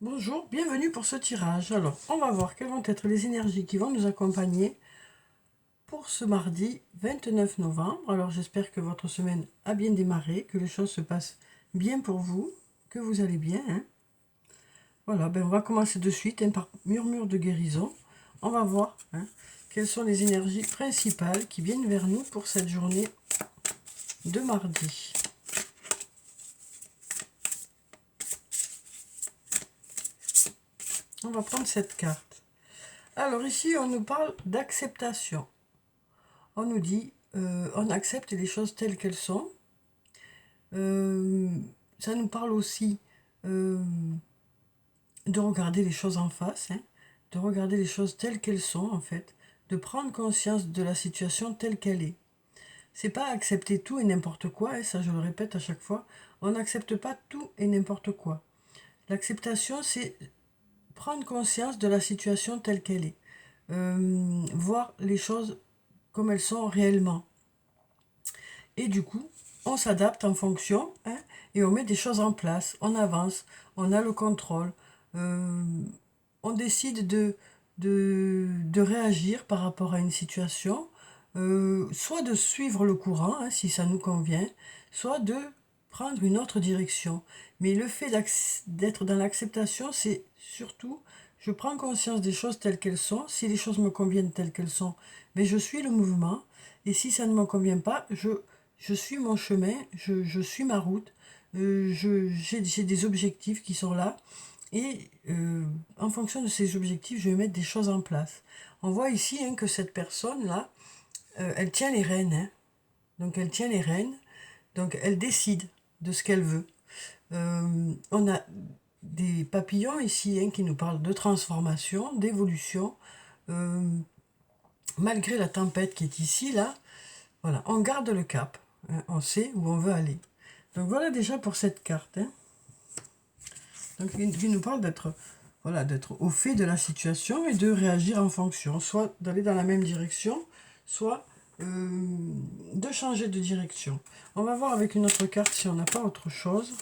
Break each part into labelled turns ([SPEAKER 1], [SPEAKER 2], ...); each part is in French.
[SPEAKER 1] Bonjour, bienvenue pour ce tirage. Alors, on va voir quelles vont être les énergies qui vont nous accompagner pour ce mardi 29 novembre. Alors, j'espère que votre semaine a bien démarré, que les choses se passent bien pour vous, que vous allez bien. Voilà, on va commencer de suite par murmure de guérison. On va voir quelles sont les énergies principales qui viennent vers nous pour cette journée de mardi. On va prendre cette carte. Alors ici, on nous parle d'acceptation. On nous dit, on accepte les choses telles qu'elles sont. Ça nous parle aussi de regarder les choses en face, de regarder les choses telles qu'elles sont en fait, de prendre conscience de la situation telle qu'elle est. C'est pas accepter tout et n'importe quoi, ça je le répète à chaque fois, on n'accepte pas tout et n'importe quoi. L'acceptation, c'est prendre conscience de la situation telle qu'elle est, voir les choses comme elles sont réellement. Et du coup, on s'adapte en fonction et on met des choses en place, on avance, on a le contrôle, on décide de réagir par rapport à une situation, soit de suivre le courant si ça nous convient, soit de prendre une autre direction. Mais le fait d'être dans l'acceptation, c'est surtout, je prends conscience des choses telles qu'elles sont, si les choses me conviennent telles qu'elles sont, mais je suis le mouvement, et si ça ne me convient pas, je suis mon chemin, je suis ma route, j'ai des objectifs qui sont là, et en fonction de ces objectifs, je vais mettre des choses en place. On voit ici que cette personne-là, elle tient les rênes. Donc elle tient les rênes, donc elle décide de ce qu'elle veut. On a des papillons ici qui nous parlent de transformation, d'évolution. Malgré la tempête qui est ici, là, voilà, on garde le cap. On sait où on veut aller. Donc voilà déjà pour cette carte. Donc il nous parle d'être au fait de la situation et de réagir en fonction. Soit d'aller dans la même direction, soit de changer de direction. On va voir avec une autre carte si on n'a pas autre chose.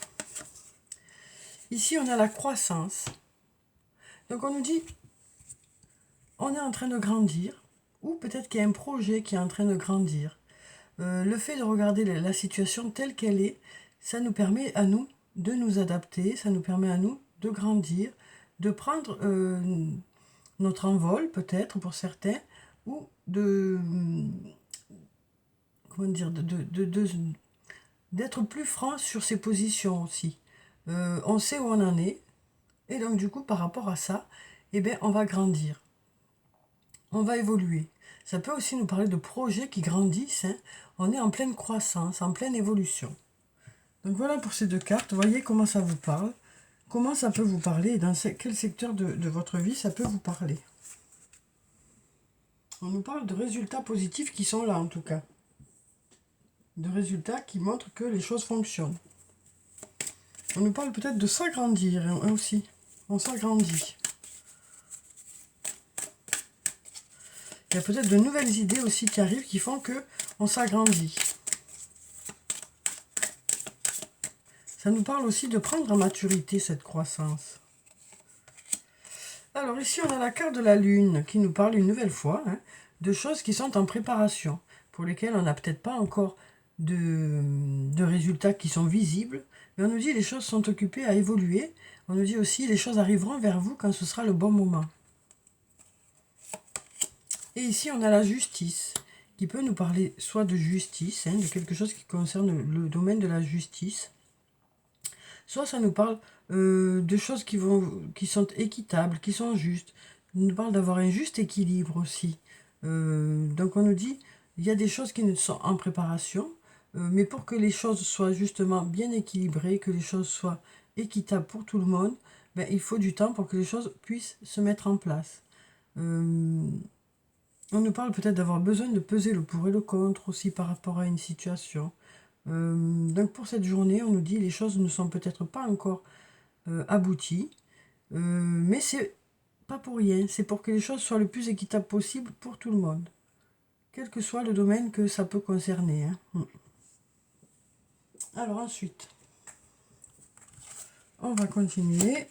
[SPEAKER 1] Ici, on a la croissance. Donc on nous dit, on est en train de grandir, ou peut-être qu'il y a un projet qui est en train de grandir. Le fait de regarder la situation telle qu'elle est, ça nous permet à nous de nous adapter, ça nous permet à nous de grandir, de prendre notre envol peut-être pour certains, ou comment dire, d'être plus franc sur ses positions aussi. On sait où on en est, et donc du coup par rapport à ça, on va grandir, on va évoluer. Ça peut aussi nous parler de projets qui grandissent, on est en pleine croissance, en pleine évolution. Donc voilà pour ces deux cartes, voyez comment ça vous parle, comment ça peut vous parler, et dans quel secteur de votre vie ça peut vous parler. On nous parle de résultats positifs qui sont là en tout cas. De résultats qui montrent que les choses fonctionnent. On nous parle peut-être de s'agrandir aussi. On s'agrandit. Il y a peut-être de nouvelles idées aussi qui arrivent qui font que on s'agrandit. Ça nous parle aussi de prendre en maturité cette croissance. Alors ici, on a la carte de la Lune qui nous parle une nouvelle fois de choses qui sont en préparation, pour lesquelles on n'a peut-être pas encore de résultats qui sont visibles, mais on nous dit les choses sont occupées à évoluer. On nous dit aussi les choses arriveront vers vous quand ce sera le bon moment. Et ici, on a la justice, qui peut nous parler soit de justice, de quelque chose qui concerne le domaine de la justice, soit ça nous parle de choses qui sont équitables, qui sont justes. Il nous parle d'avoir un juste équilibre aussi. Donc on nous dit, il y a des choses qui sont en préparation, mais pour que les choses soient justement bien équilibrées, que les choses soient équitables pour tout le monde, il faut du temps pour que les choses puissent se mettre en place. On nous parle peut-être d'avoir besoin de peser le pour et le contre aussi par rapport à une situation. Donc pour cette journée, on nous dit les choses ne sont peut-être pas encore abouties, mais c'est pas pour rien, c'est pour que les choses soient le plus équitables possible pour tout le monde, quel que soit le domaine que ça peut concerner. Alors ensuite, on va continuer.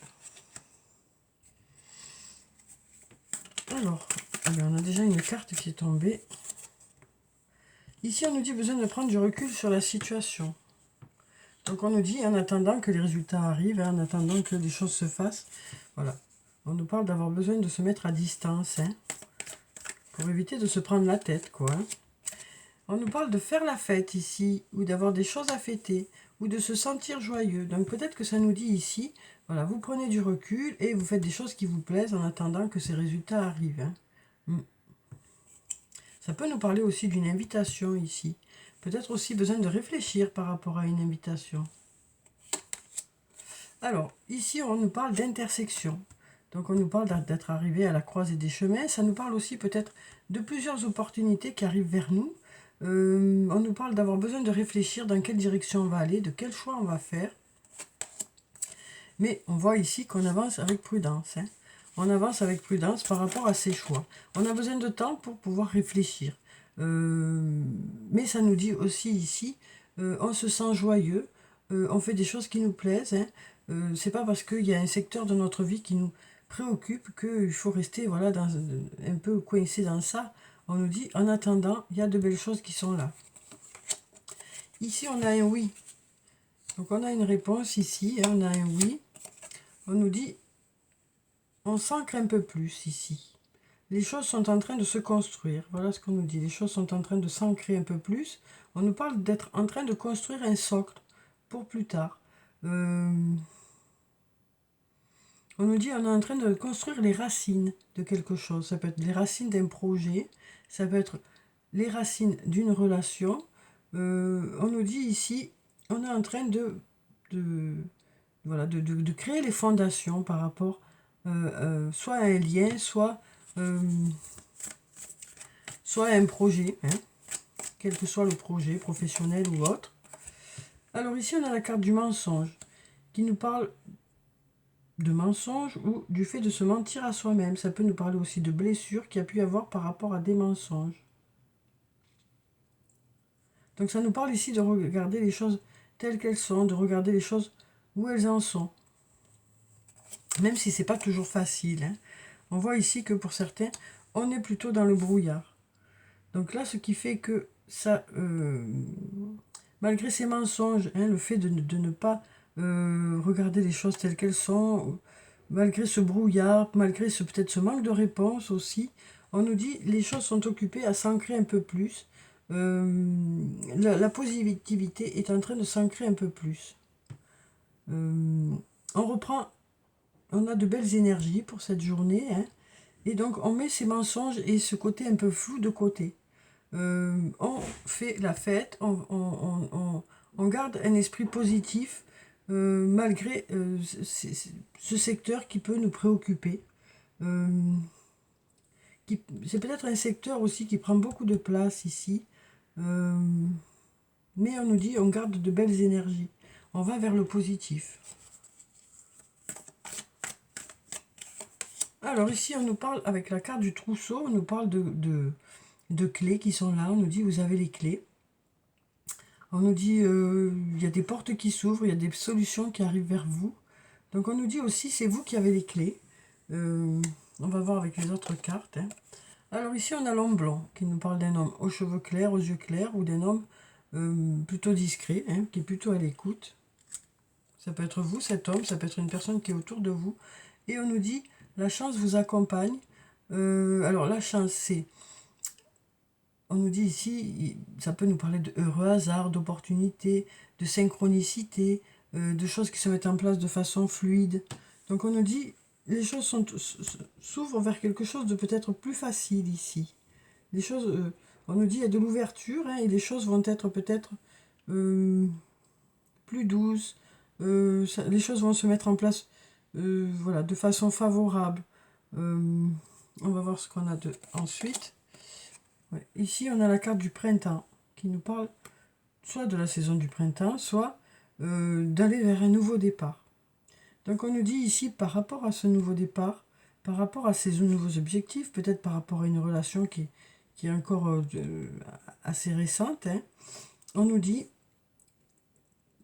[SPEAKER 1] Alors, on a déjà une carte qui est tombée. Ici, on nous dit besoin de prendre du recul sur la situation. Donc, on nous dit en attendant que les résultats arrivent, en attendant que les choses se fassent. Voilà. On nous parle d'avoir besoin de se mettre à distance, pour éviter de se prendre la tête, quoi. On nous parle de faire la fête ici, ou d'avoir des choses à fêter, ou de se sentir joyeux. Donc peut-être que ça nous dit ici, voilà, vous prenez du recul et vous faites des choses qui vous plaisent en attendant que ces résultats arrivent. Ça peut nous parler aussi d'une invitation ici. Peut-être aussi besoin de réfléchir par rapport à une invitation. Alors, ici, on nous parle d'intersection. Donc, on nous parle d'être arrivé à la croisée des chemins. Ça nous parle aussi peut-être de plusieurs opportunités qui arrivent vers nous. On nous parle d'avoir besoin de réfléchir dans quelle direction on va aller, de quel choix on va faire. Mais on voit ici qu'on avance avec prudence. On avance avec prudence par rapport à ces choix. On a besoin de temps pour pouvoir réfléchir. Mais ça nous dit aussi ici, on se sent joyeux, on fait des choses qui nous plaisent. C'est pas parce qu'il y a un secteur de notre vie qui nous préoccupe qu'il faut rester voilà, un peu coincé dans ça. On nous dit, en attendant, il y a de belles choses qui sont là. Ici, on a un oui. Donc, on a une réponse ici, on a un oui. On nous dit, on s'ancre un peu plus ici. Les choses sont en train de se construire. Voilà ce qu'on nous dit. Les choses sont en train de s'ancrer un peu plus. On nous parle d'être en train de construire un socle pour plus tard. On nous dit on est en train de construire les racines de quelque chose. Ça peut être les racines d'un projet. Ça peut être les racines d'une relation. On nous dit ici, on est en train de créer les fondations par rapport soit à un lien, soit à un projet, quel que soit le projet, professionnel ou autre. Alors ici, on a la carte du mensonge, qui nous parle de mensonge ou du fait de se mentir à soi-même. Ça peut nous parler aussi de blessures qu'il y a pu y avoir par rapport à des mensonges. Donc ça nous parle ici de regarder les choses telles qu'elles sont, de regarder les choses où elles en sont. Même si c'est pas toujours facile. On voit ici que pour certains, on est plutôt dans le brouillard. Donc là, ce qui fait que ça, malgré ces mensonges, le fait de ne pas regarder les choses telles qu'elles sont, malgré ce brouillard, malgré peut-être ce manque de réponse aussi, on nous dit les choses sont occupées à s'ancrer un peu plus. La positivité est en train de s'ancrer un peu plus. On reprend, on a de belles énergies pour cette journée, et donc on met ces mensonges et ce côté un peu flou de côté. On fait la fête, on garde un esprit positif malgré ce secteur qui peut nous préoccuper. C'est peut-être un secteur aussi qui prend beaucoup de place ici, mais on nous dit on garde de belles énergies. On va vers le positif. Alors ici, on nous parle, avec la carte du trousseau, on nous parle de clés qui sont là. On nous dit, vous avez les clés. On nous dit, il y a des portes qui s'ouvrent, il y a des solutions qui arrivent vers vous. Donc on nous dit aussi, c'est vous qui avez les clés. On va voir avec les autres cartes. Alors ici, on a l'homme blanc, qui nous parle d'un homme aux cheveux clairs, aux yeux clairs, ou d'un homme plutôt discret, qui est plutôt à l'écoute. Ça peut être vous, cet homme, ça peut être une personne qui est autour de vous. Et on nous dit, la chance vous accompagne. Alors la chance, c'est... On nous dit ici, ça peut nous parler de heureux hasard, d'opportunités, de synchronicité, de choses qui se mettent en place de façon fluide. Donc on nous dit, les choses s'ouvrent vers quelque chose de peut-être plus facile ici. Les choses, on nous dit, il y a de l'ouverture, et les choses vont être peut-être plus douces. Les choses vont se mettre en place voilà, de façon favorable. On va voir ce qu'on a ensuite. Ouais. Ici, on a la carte du printemps qui nous parle soit de la saison du printemps, soit d'aller vers un nouveau départ. Donc on nous dit ici, par rapport à ce nouveau départ, par rapport à ces nouveaux objectifs, peut-être par rapport à une relation qui est encore assez récente, on nous dit,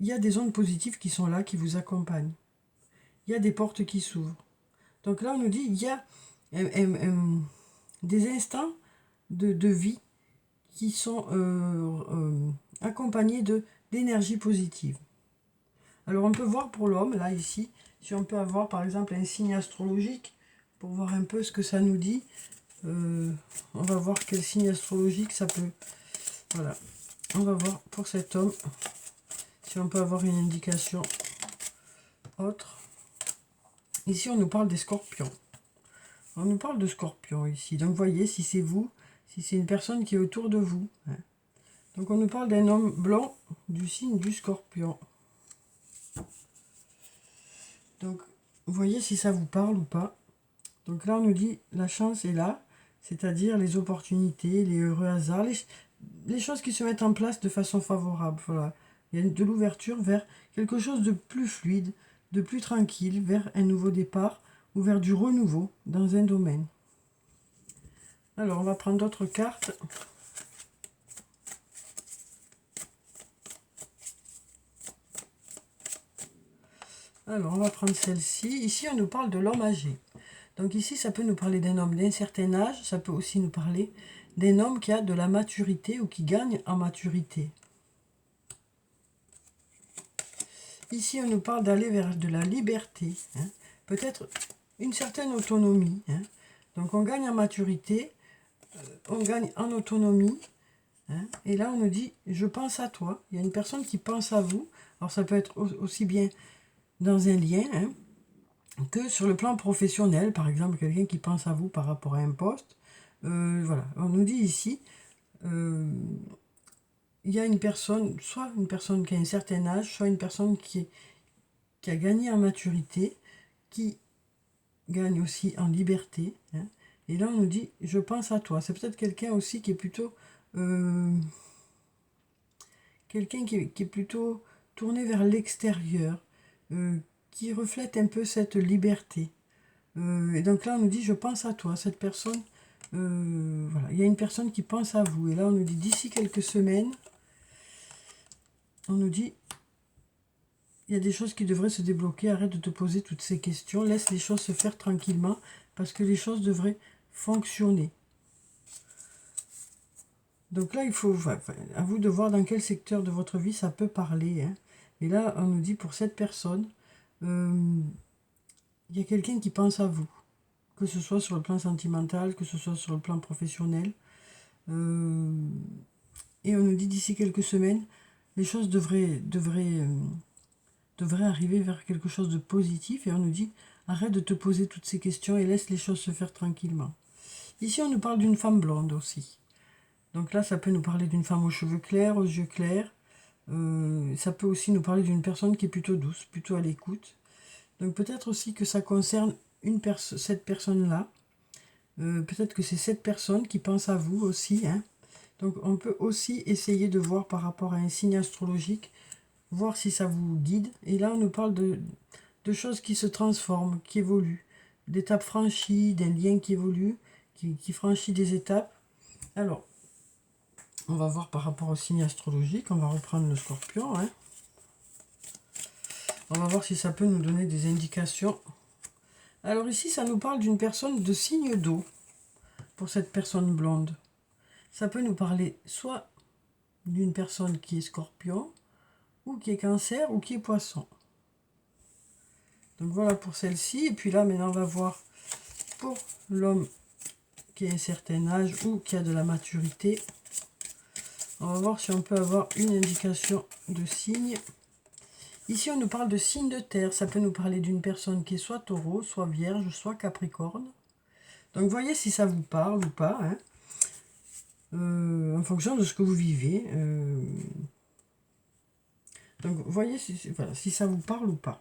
[SPEAKER 1] il y a des ondes positives qui sont là, qui vous accompagnent. Il y a des portes qui s'ouvrent. Donc là, on nous dit, il y a des instants de vie qui sont accompagnés d'énergie positive. Alors on peut voir pour l'homme, là ici, si on peut avoir par exemple un signe astrologique, pour voir un peu ce que ça nous dit. On va voir quel signe astrologique ça peut. Voilà, on va voir pour cet homme, si on peut avoir une indication autre. Ici on nous parle des scorpions. On nous parle de scorpions ici. Donc voyez si c'est vous, si c'est une personne qui est autour de vous. Donc on nous parle d'un homme blanc du signe du scorpion. Donc voyez si ça vous parle ou pas. Donc là on nous dit la chance est là, c'est-à-dire les opportunités, les heureux hasards, les choses qui se mettent en place de façon favorable. Voilà. Il y a de l'ouverture vers quelque chose de plus fluide, de plus tranquille, vers un nouveau départ ou vers du renouveau dans un domaine. Alors on va prendre d'autres cartes. Alors, on va prendre celle-ci. Ici, on nous parle de l'homme âgé. Donc ici, ça peut nous parler d'un homme d'un certain âge. Ça peut aussi nous parler d'un homme qui a de la maturité ou qui gagne en maturité. Ici, on nous parle d'aller vers de la liberté. Peut-être une certaine autonomie. Donc, on gagne en maturité, on gagne en autonomie. Et là, on nous dit, je pense à toi. Il y a une personne qui pense à vous. Alors, ça peut être aussi bien dans un lien, que sur le plan professionnel, par exemple, quelqu'un qui pense à vous par rapport à un poste. Voilà, on nous dit ici, il y a une personne, soit une personne qui a un certain âge, soit une personne qui a gagné en maturité, qui gagne aussi en liberté. Et là, on nous dit, je pense à toi. C'est peut-être quelqu'un aussi qui est plutôt... quelqu'un qui est plutôt tourné vers l'extérieur, qui reflète un peu cette liberté. Et donc là, on nous dit, je pense à toi, cette personne, voilà, il y a une personne qui pense à vous. Et là, on nous dit, d'ici quelques semaines, on nous dit, il y a des choses qui devraient se débloquer, arrête de te poser toutes ces questions, laisse les choses se faire tranquillement, parce que les choses devraient fonctionner. Donc là, il faut, à vous de voir dans quel secteur de votre vie ça peut parler. Et là, on nous dit, pour cette personne, il y a quelqu'un qui pense à vous, que ce soit sur le plan sentimental, que ce soit sur le plan professionnel. Et on nous dit d'ici quelques semaines, les choses devraient arriver vers quelque chose de positif. Et on nous dit, arrête de te poser toutes ces questions et laisse les choses se faire tranquillement. Ici, on nous parle d'une femme blonde aussi. Donc là, ça peut nous parler d'une femme aux cheveux clairs, aux yeux clairs. Ça peut aussi nous parler d'une personne qui est plutôt douce, plutôt à l'écoute. Donc peut-être aussi que ça concerne cette personne-là. Peut-être que c'est cette personne qui pense à vous aussi. Donc on peut aussi essayer de voir par rapport à un signe astrologique, voir si ça vous guide. Et là, on nous parle de choses qui se transforment, qui évoluent, d'étapes franchies, d'un lien qui évolue, qui franchit des étapes. Alors, on va voir par rapport au signe astrologique. On va reprendre le scorpion. On va voir si ça peut nous donner des indications. Alors ici, ça nous parle d'une personne de signe d'eau, pour cette personne blonde. Ça peut nous parler soit d'une personne qui est scorpion, ou qui est cancer, ou qui est poisson. Donc voilà pour celle-ci. Et puis là, maintenant, on va voir pour l'homme qui a un certain âge ou qui a de la maturité. On va voir si on peut avoir une indication de signe. Ici, on nous parle de signe de terre. Ça peut nous parler d'une personne qui est soit taureau, soit vierge, soit capricorne. Donc, voyez si ça vous parle ou pas. En fonction de ce que vous vivez. Donc, voyez si ça vous parle ou pas.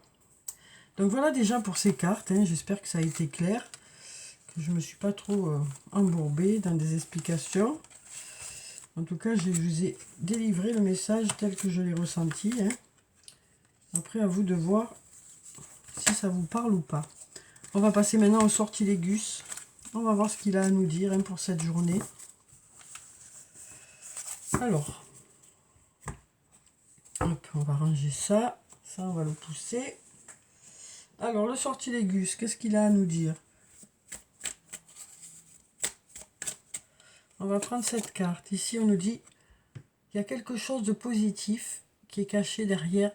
[SPEAKER 1] Donc, voilà déjà pour ces cartes. J'espère que ça a été clair. Que je ne me suis pas trop embourbée dans des explications. En tout cas, je vous ai délivré le message tel que je l'ai ressenti. Après, à vous de voir si ça vous parle ou pas. On va passer maintenant au sortilégus. On va voir ce qu'il a à nous dire pour cette journée. Alors, hop, on va ranger ça. Ça, on va le pousser. Alors, le sortilégus, qu'est-ce qu'il a à nous dire? On va prendre cette carte. Ici, on nous dit qu'il y a quelque chose de positif qui est caché derrière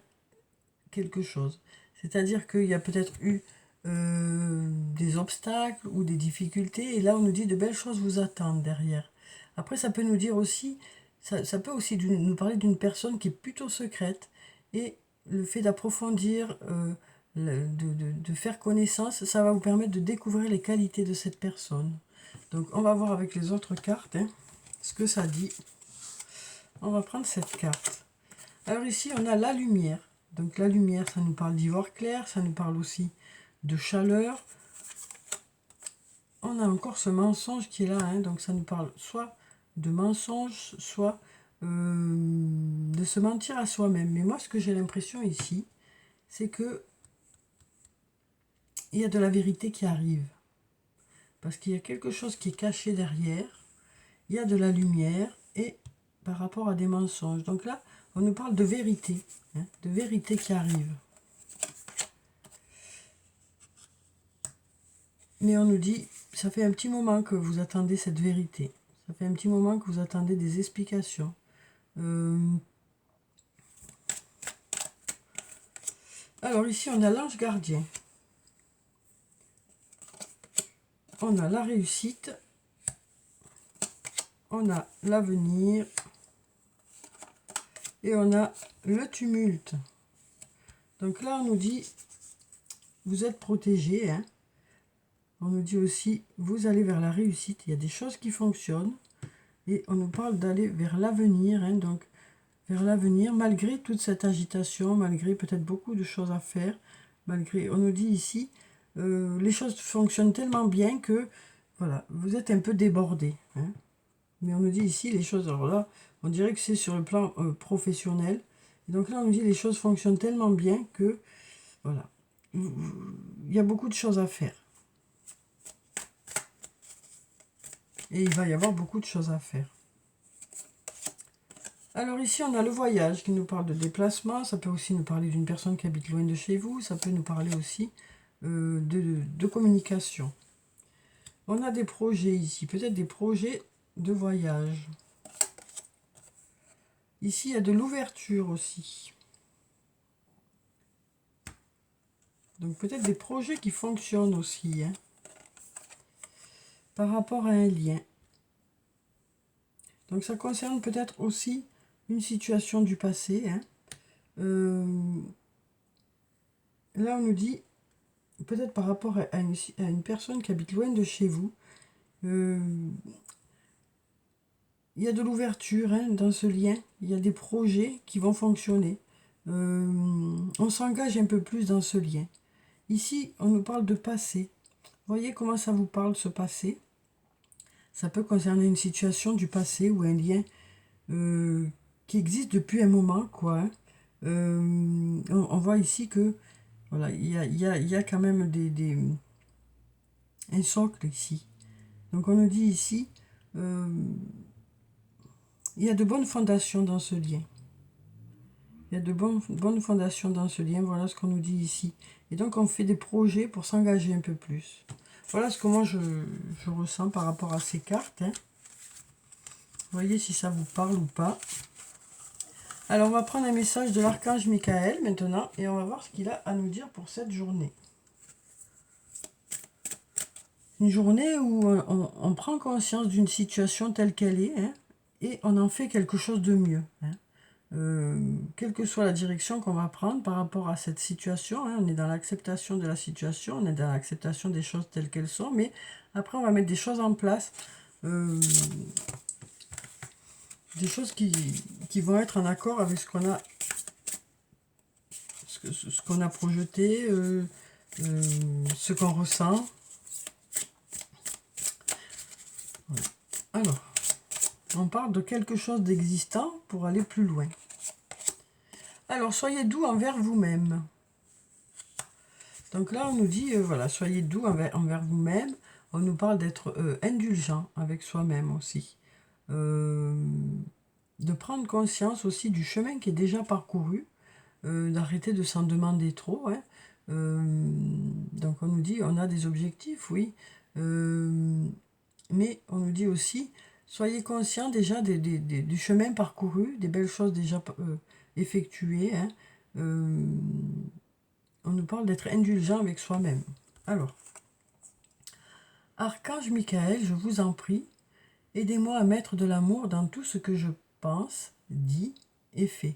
[SPEAKER 1] quelque chose. C'est-à-dire qu'il y a peut-être eu des obstacles ou des difficultés, et là on nous dit de belles choses vous attendent derrière. Après ça peut nous dire aussi, ça peut aussi nous parler d'une personne qui est plutôt secrète, et le fait d'approfondir, de faire connaissance, ça va vous permettre de découvrir les qualités de cette personne. Donc on va voir avec les autres cartes ce que ça dit. On va prendre cette carte. Alors ici on a la lumière. Donc la lumière, ça nous parle d'ivoire clair, ça nous parle aussi de chaleur. On a encore ce mensonge qui est là, donc ça nous parle soit de mensonge, soit de se mentir à soi-même. Mais moi, ce que j'ai l'impression ici, c'est que il y a de la vérité qui arrive. Parce qu'il y a quelque chose qui est caché derrière, il y a de la lumière, et par rapport à des mensonges. Donc là, on nous parle de vérité, de vérité qui arrive. Mais on nous dit, ça fait un petit moment que vous attendez cette vérité. Ça fait un petit moment que vous attendez des explications. Alors ici, on a l'ange gardien. On a la réussite. On a l'avenir. Et on a le tumulte. Donc là, on nous dit, vous êtes protégé. On nous dit aussi, vous allez vers la réussite. Il y a des choses qui fonctionnent. Et on nous parle d'aller vers l'avenir. Donc, vers l'avenir, malgré toute cette agitation, malgré peut-être beaucoup de choses à faire. Malgré, on nous dit ici, les choses fonctionnent tellement bien que, voilà, vous êtes un peu débordé. Mais on nous dit ici, les choses, alors là, on dirait que c'est sur le plan professionnel. Et donc là, on nous dit, les choses fonctionnent tellement bien que, voilà, il y a beaucoup de choses à faire. Et il va y avoir beaucoup de choses à faire. Alors ici, on a le voyage qui nous parle de déplacement. Ça peut aussi nous parler d'une personne qui habite loin de chez vous. Ça peut nous parler aussi de communication. On a des projets ici, peut-être des projets de voyage. Ici, il y a de l'ouverture aussi. Donc peut-être des projets qui fonctionnent aussi, par rapport à un lien. Donc ça concerne peut-être aussi une situation du passé. Là, on nous dit, peut-être par rapport à une personne qui habite loin de chez vous, il y a de l'ouverture dans ce lien, il y a des projets qui vont fonctionner. On s'engage un peu plus dans ce lien. Ici, on nous parle de passé. Voyez comment ça vous parle, ce passé. Ça peut concerner une situation du passé ou un lien qui existe depuis un moment, quoi. On voit ici que, voilà, il y a quand même un socle ici. Donc on nous dit ici, il y a de bonnes fondations dans ce lien. Il y a de bonnes fondations dans ce lien, voilà ce qu'on nous dit ici. Et donc on fait des projets pour s'engager un peu plus. Voilà ce que moi je ressens par rapport à ces cartes. Voyez si ça vous parle ou pas. Alors on va prendre un message de l'archange Michael maintenant et on va voir ce qu'il a à nous dire pour cette journée. Une journée où on prend conscience d'une situation telle qu'elle est et on en fait quelque chose de mieux. Quelle que soit la direction qu'on va prendre par rapport à cette situation, on est dans l'acceptation de la situation, on est dans l'acceptation des choses telles qu'elles sont, mais après on va mettre des choses en place, des choses qui vont être en accord avec ce qu'on a, ce qu'on a projeté, ce qu'on ressent. Voilà. Alors, on parle de quelque chose d'existant pour aller plus loin. Alors, soyez doux envers vous-même. Donc là, on nous dit, voilà, soyez doux envers vous-même. On nous parle d'être indulgent avec soi-même aussi. De prendre conscience aussi du chemin qui est déjà parcouru. D'arrêter de s'en demander trop. Donc on nous dit, on a des objectifs, oui. Mais on nous dit aussi, Soyez conscient déjà du chemin parcouru, des belles choses déjà effectuées. Hein. On nous parle d'être indulgent avec soi-même. Alors, Archange Michael, je vous en prie, aidez-moi à mettre de l'amour dans tout ce que je pense, dis et fais.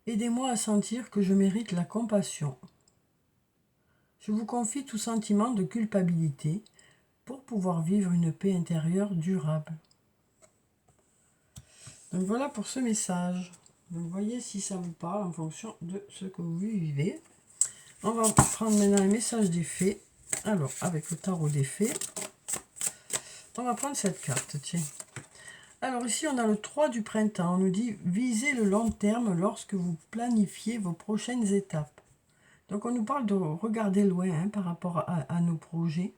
[SPEAKER 1] Aidez-moi à sentir que je mérite la compassion. Je vous confie tout sentiment de culpabilité pour pouvoir vivre une paix intérieure durable. Donc voilà pour ce message. Donc voyez si ça vous parle en fonction de ce que vous vivez. On va prendre maintenant les messages des fées. Alors, avec le tarot des fées, on va prendre cette carte, tiens. Alors ici, on a le 3 du printemps. On nous dit « Visez le long terme lorsque vous planifiez vos prochaines étapes ». Donc on nous parle de regarder loin hein, par rapport à nos projets.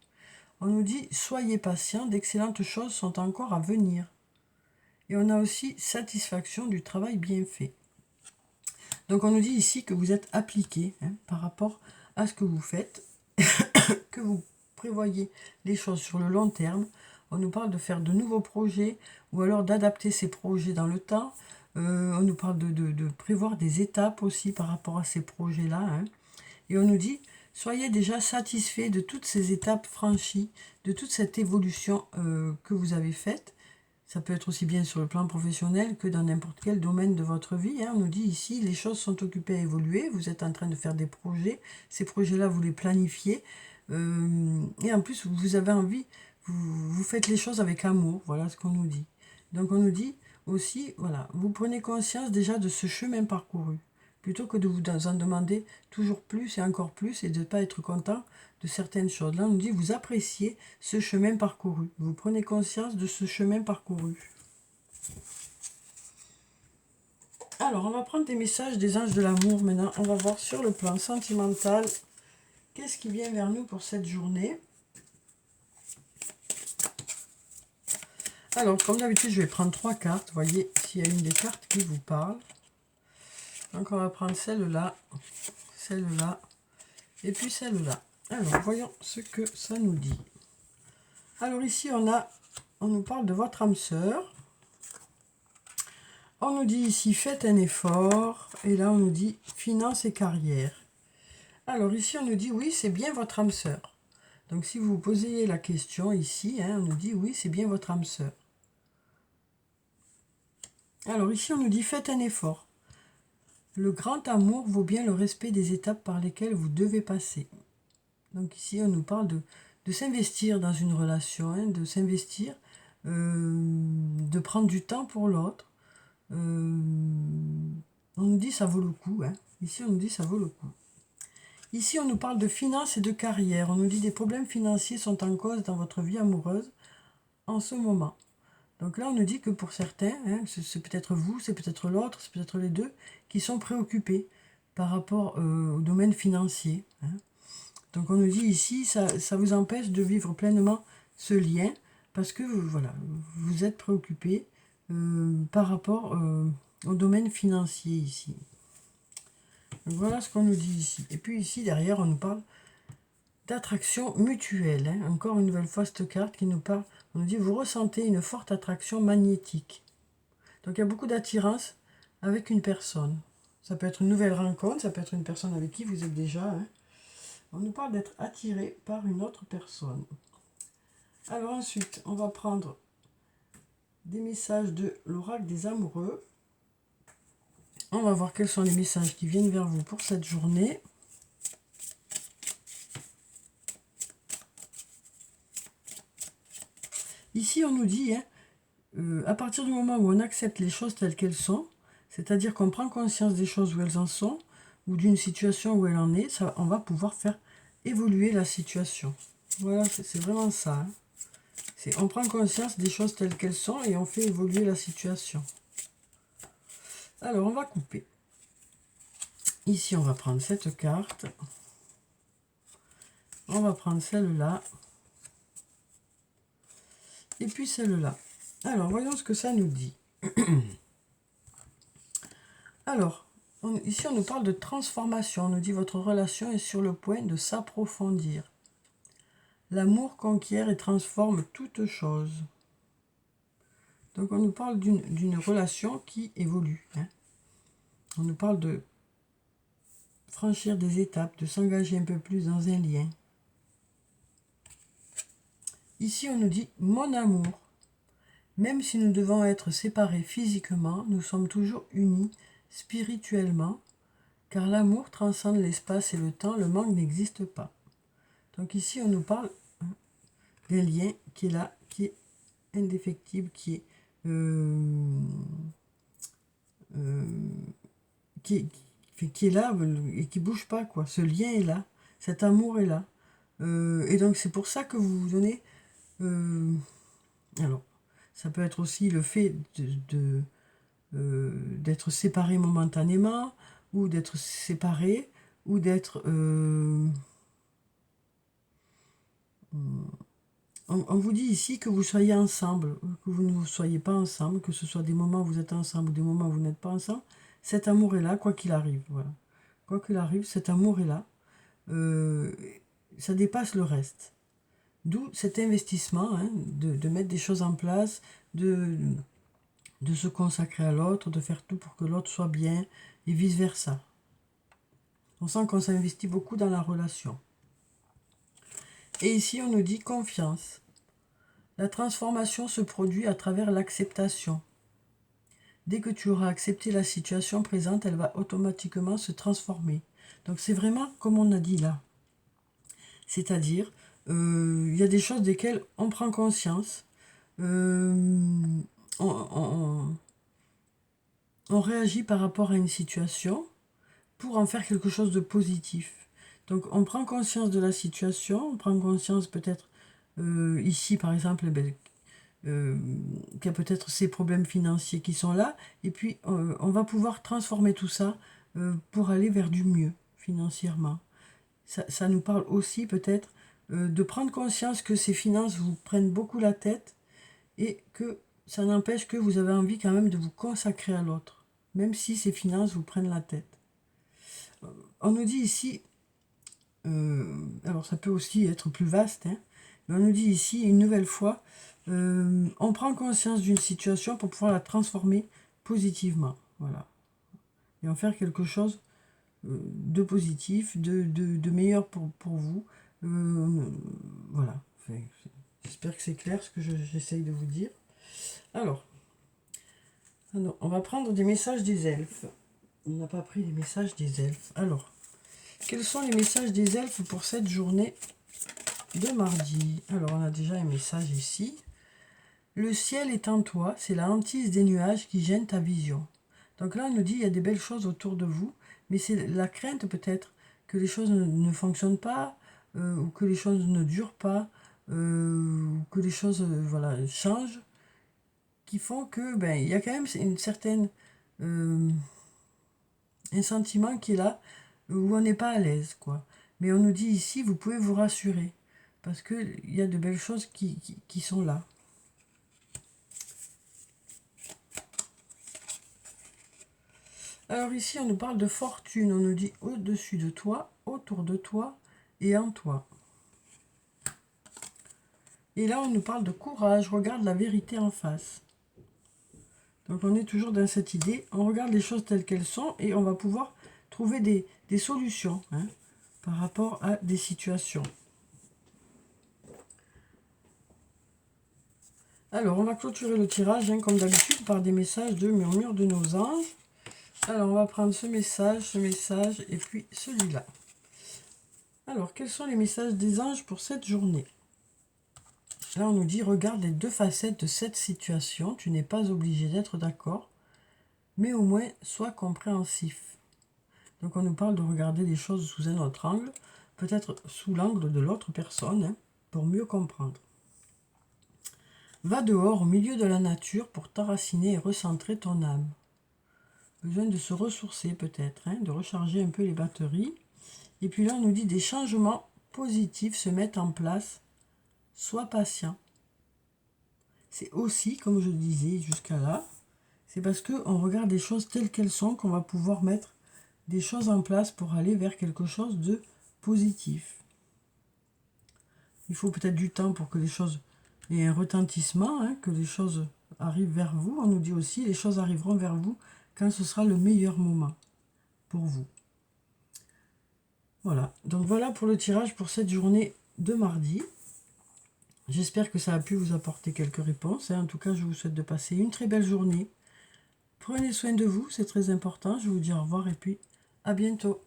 [SPEAKER 1] On nous dit « Soyez patient, d'excellentes choses sont encore à venir ». Et on a aussi « Satisfaction du travail bien fait ». Donc on nous dit ici que vous êtes appliqué hein, par rapport à ce que vous faites, que vous prévoyez les choses sur le long terme. On nous parle de faire de nouveaux projets ou alors d'adapter ces projets dans le temps. On nous parle de prévoir des étapes aussi par rapport à ces projets-là. Hein. Et on nous dit, soyez déjà satisfait de toutes ces étapes franchies, de toute cette évolution que vous avez faite. Ça peut être aussi bien sur le plan professionnel que dans n'importe quel domaine de votre vie. Hein. On nous dit ici, les choses sont occupées à évoluer, vous êtes en train de faire des projets, ces projets-là, vous les planifiez. Et en plus, vous avez envie, vous faites les choses avec amour, voilà ce qu'on nous dit. Donc on nous dit aussi, voilà, vous prenez conscience déjà de ce chemin parcouru, plutôt que de vous en demander toujours plus et encore plus et de ne pas être content de certaines choses. Là, on nous dit, vous appréciez ce chemin parcouru. Vous prenez conscience de ce chemin parcouru. Alors, on va prendre des messages des anges de l'amour maintenant. On va voir sur le plan sentimental, qu'est-ce qui vient vers nous pour cette journée. Alors, comme d'habitude, je vais prendre 3 cartes. Voyez s'il y a une des cartes qui vous parle. Donc, on va prendre celle-là, celle-là, et puis celle-là. Alors, voyons ce que ça nous dit. Alors ici, on nous parle de votre âme sœur. On nous dit ici, faites un effort. Et là, on nous dit, finance et carrière. Alors ici, on nous dit, oui, c'est bien votre âme sœur. Donc si vous vous posez la question ici, hein, on nous dit, oui, c'est bien votre âme sœur. Alors ici, on nous dit, faites un effort. Le grand amour vaut bien le respect des étapes par lesquelles vous devez passer. Donc ici, on nous parle de s'investir dans une relation, hein, de s'investir, de prendre du temps pour l'autre. On nous dit ça vaut le coup. Hein. Ici, on nous dit ça vaut le coup. Ici, on nous parle de finances et de carrière. On nous dit des problèmes financiers sont en cause dans votre vie amoureuse en ce moment. Donc là, on nous dit que pour certains, hein, c'est peut-être vous, c'est peut-être l'autre, c'est peut-être les deux, qui sont préoccupés par rapport au domaine financier. Hein. Donc on nous dit ici, ça vous empêche de vivre pleinement ce lien parce que voilà, vous êtes préoccupé par rapport au domaine financier ici. Donc voilà ce qu'on nous dit ici. Et puis ici, derrière, on nous parle d'attraction mutuelle. Hein. Encore une nouvelle fois, cette carte qui nous parle, on nous dit, vous ressentez une forte attraction magnétique. Donc il y a beaucoup d'attirance avec une personne. Ça peut être une nouvelle rencontre, ça peut être une personne avec qui vous êtes déjà. Hein. On nous parle d'être attiré par une autre personne. Alors ensuite, on va prendre des messages de l'oracle des amoureux. On va voir quels sont les messages qui viennent vers vous pour cette journée. Ici, on nous dit, hein, à partir du moment où on accepte les choses telles qu'elles sont, c'est-à-dire qu'on prend conscience des choses où elles en sont, ou d'une situation où elle en est, ça, on va pouvoir faire évoluer la situation. Voilà, c'est vraiment ça. Hein. On prend conscience des choses telles qu'elles sont et on fait évoluer la situation. Alors, on va couper. Ici, on va prendre cette carte. On va prendre celle-là. Et puis celle-là. Alors, voyons ce que ça nous dit. Alors, ici, on nous parle de transformation. On nous dit votre relation est sur le point de s'approfondir. L'amour conquiert et transforme toute chose. Donc on nous parle d'une relation qui évolue. Hein. On nous parle de franchir des étapes, de s'engager un peu plus dans un lien. Ici on nous dit « Mon amour ». Même si nous devons être séparés physiquement, nous sommes toujours unis spirituellement, car l'amour transcende l'espace et le temps, le manque n'existe pas. Donc ici, on nous parle d'un lien qui est là, qui est indéfectible, qui est là et qui bouge pas, quoi. Ce lien est là, cet amour est là. Et donc c'est pour ça que vous vous donnez... alors, ça peut être aussi le fait d'être séparé momentanément, ou d'être séparé, ou d'être... on vous dit ici que vous soyez ensemble, que vous ne soyez pas ensemble, que ce soit des moments où vous êtes ensemble ou des moments où vous n'êtes pas ensemble. Cet amour est là, quoi qu'il arrive. Voilà. Quoi qu'il arrive, cet amour est là. Ça dépasse le reste. D'où cet investissement, hein, de mettre des choses en place, de se consacrer à l'autre, de faire tout pour que l'autre soit bien, et vice-versa. On sent qu'on s'investit beaucoup dans la relation. Et ici, on nous dit confiance. La transformation se produit à travers l'acceptation. Dès que tu auras accepté la situation présente, elle va automatiquement se transformer. Donc c'est vraiment comme on a dit là. C'est-à-dire, il y a des choses desquelles on prend conscience, on réagit par rapport à une situation pour en faire quelque chose de positif. Donc on prend conscience de la situation, on prend conscience peut-être ici par exemple qu'il y a peut-être ces problèmes financiers qui sont là, et puis on va pouvoir transformer tout ça pour aller vers du mieux financièrement. Ça nous parle aussi peut-être de prendre conscience que ces finances vous prennent beaucoup la tête et que ça n'empêche que vous avez envie quand même de vous consacrer à l'autre, même si ces finances vous prennent la tête. On nous dit ici, alors ça peut aussi être plus vaste, hein, mais on nous dit ici une nouvelle fois, on prend conscience d'une situation pour pouvoir la transformer positivement, voilà, et en faire quelque chose de positif, de meilleur pour vous, voilà. J'espère que c'est clair ce que j'essaye de vous dire. Alors, on va prendre des messages des elfes. On n'a pas pris les messages des elfes. Alors, quels sont les messages des elfes pour cette journée de mardi? Alors, on a déjà un message ici. Le ciel est en toi, c'est la hantise des nuages qui gêne ta vision. Donc là, on nous dit il y a des belles choses autour de vous, mais c'est la crainte peut-être que les choses ne fonctionnent pas, ou que les choses ne durent pas, ou que les choses voilà, changent, qui font que il y a quand même une certaine un sentiment qui est là où on n'est pas à l'aise, quoi. Mais on nous dit ici, vous pouvez vous rassurer, parce qu'il y a de belles choses qui sont là. Alors ici, on nous parle de fortune, on nous dit au-dessus de toi, autour de toi et en toi. Et là, on nous parle de courage, regarde la vérité en face. Donc on est toujours dans cette idée, on regarde les choses telles qu'elles sont et on va pouvoir trouver des solutions hein, par rapport à des situations. Alors on va clôturer le tirage hein, comme d'habitude par des messages de murmure de nos anges. Alors on va prendre ce message et puis celui-là. Alors quels sont les messages des anges pour cette journée? Là on nous dit regarde les deux facettes de cette situation, tu n'es pas obligé d'être d'accord, mais au moins sois compréhensif. Donc on nous parle de regarder les choses sous un autre angle, peut-être sous l'angle de l'autre personne, hein, pour mieux comprendre. Va dehors au milieu de la nature pour t'enraciner et recentrer ton âme. Besoin de se ressourcer peut-être, hein, de recharger un peu les batteries. Et puis là on nous dit des changements positifs se mettent en place, sois patient. C'est aussi, comme je le disais jusqu'à là, c'est parce qu'on regarde les choses telles qu'elles sont qu'on va pouvoir mettre des choses en place pour aller vers quelque chose de positif. Il faut peut-être du temps pour que les choses aient un retentissement, hein, que les choses arrive vers vous. On nous dit aussi, les choses arriveront vers vous quand ce sera le meilleur moment pour vous. Voilà, donc voilà pour le tirage pour cette journée de mardi. J'espère que ça a pu vous apporter quelques réponses. En tout cas, je vous souhaite de passer une très belle journée. Prenez soin de vous, c'est très important. Je vous dis au revoir et puis à bientôt.